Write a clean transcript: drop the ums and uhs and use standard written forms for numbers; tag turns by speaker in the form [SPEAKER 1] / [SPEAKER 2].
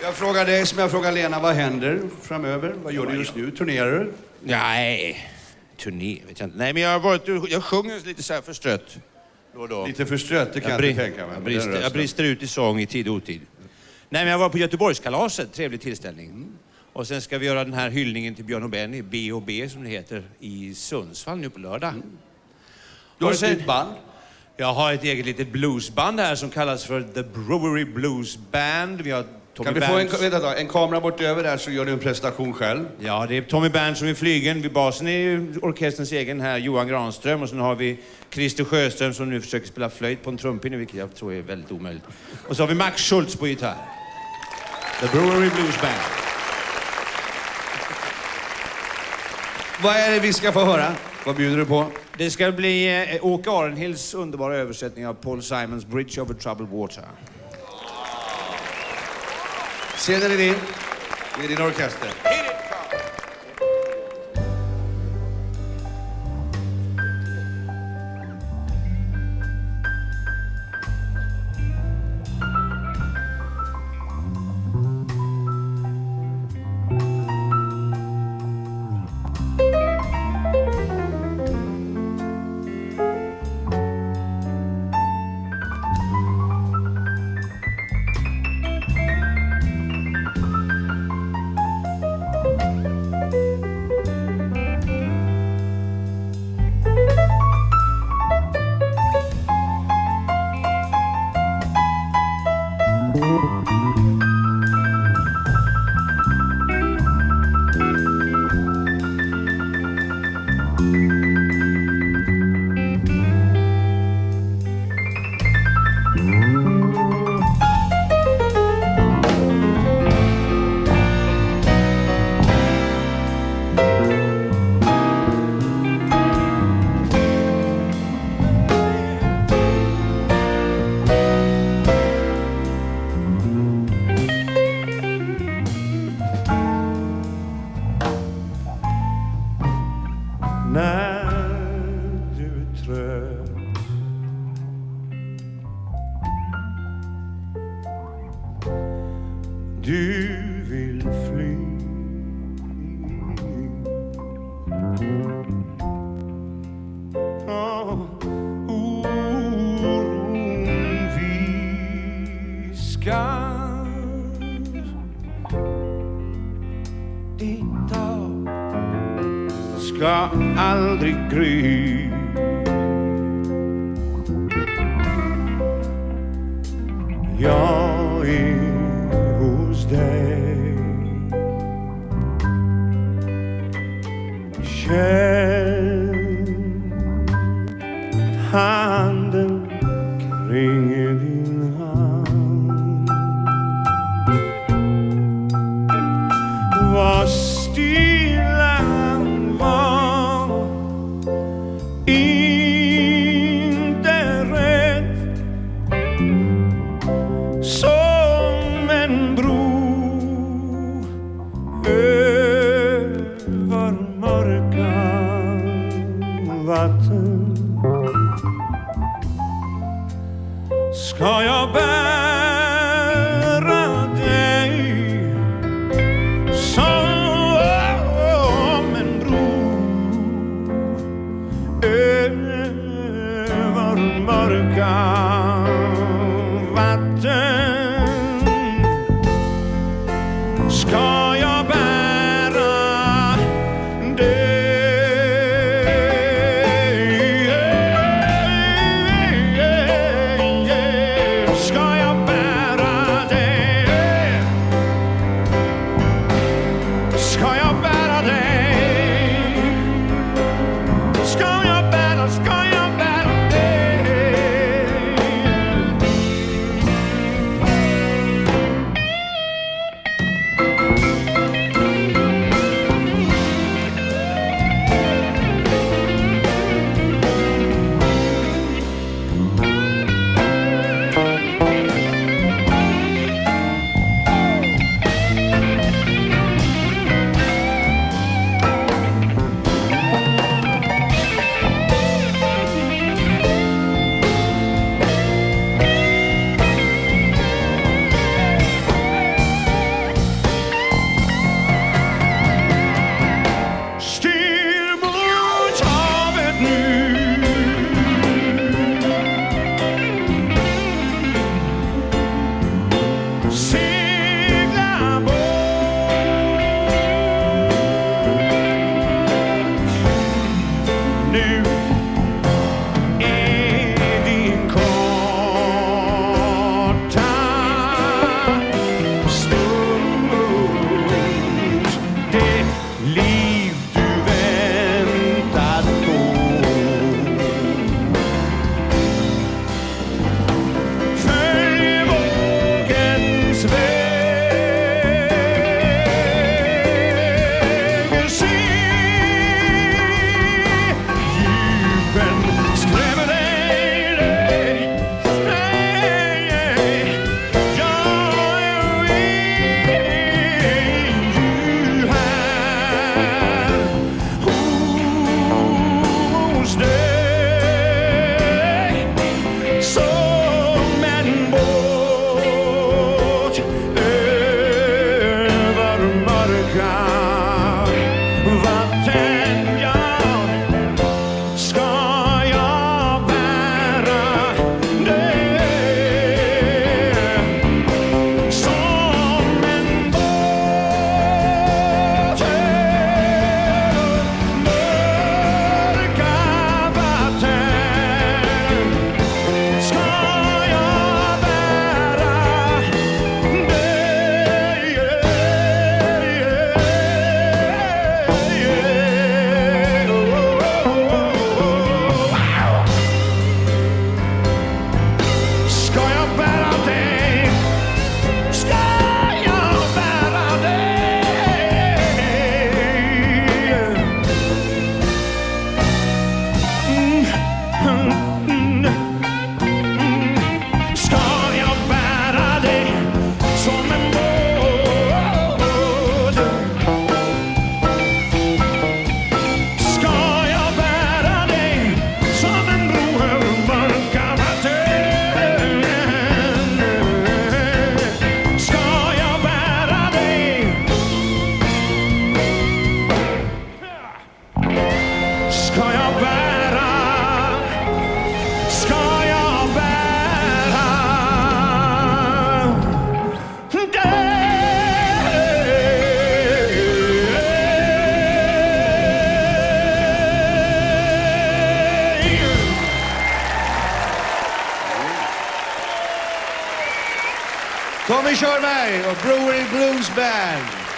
[SPEAKER 1] Jag frågar dig som jag frågar Lena, vad händer framöver? Vad gör du just nu? Turnerar du?
[SPEAKER 2] Nej, turné vet jag inte. Nej, men jag sjunger lite så här förstrött. Då.
[SPEAKER 1] Lite förstrött, det kan jag inte tänka mig.
[SPEAKER 2] Jag brister ut i sång i tid och otid. Nej, men jag var på Göteborgskalaset, trevlig tillställning. Och sen ska vi göra den här hyllningen till Björn och Benny, B&B som det heter, i Sundsvall nu på lördag.
[SPEAKER 1] Du har ett nytt band?
[SPEAKER 2] Jag har ett eget litet bluesband här som kallas för The Brewery Blues Band. Vi har
[SPEAKER 1] kan vi få en kamera bort över där så gör du en presentation själv?
[SPEAKER 2] Ja, det är Tommy Bernt som är flygen. Vid basen är orkesterns egen här, Johan Granström. Och sen har vi Christer Sjöström som nu försöker spela flöjt på en trumpinne, vilket jag tror är väldigt omöjligt. Och så har vi Max Schultz på gitarr. The Brewery Blues Band.
[SPEAKER 1] Vad är det vi ska få höra? Vad bjuder du på?
[SPEAKER 2] Det ska bli Åke Arenhills underbara översättning av Paul Simons Bridge over Troubled Water.
[SPEAKER 1] Scenen är din. Det är din orkester.
[SPEAKER 2] Ska aldrig gry. Jag är hos dig. Känn handen kring din hand. Var stilla, var inte rädd. Som en bro över mörka vatten. Ska jag bära dig som en bro över mörka vatten. Ska jag bära dig. Ska jag bära dig. Ska jag bära dig. Ska jag bära dig.
[SPEAKER 1] Tommy Körberg och Brewery Blues Band.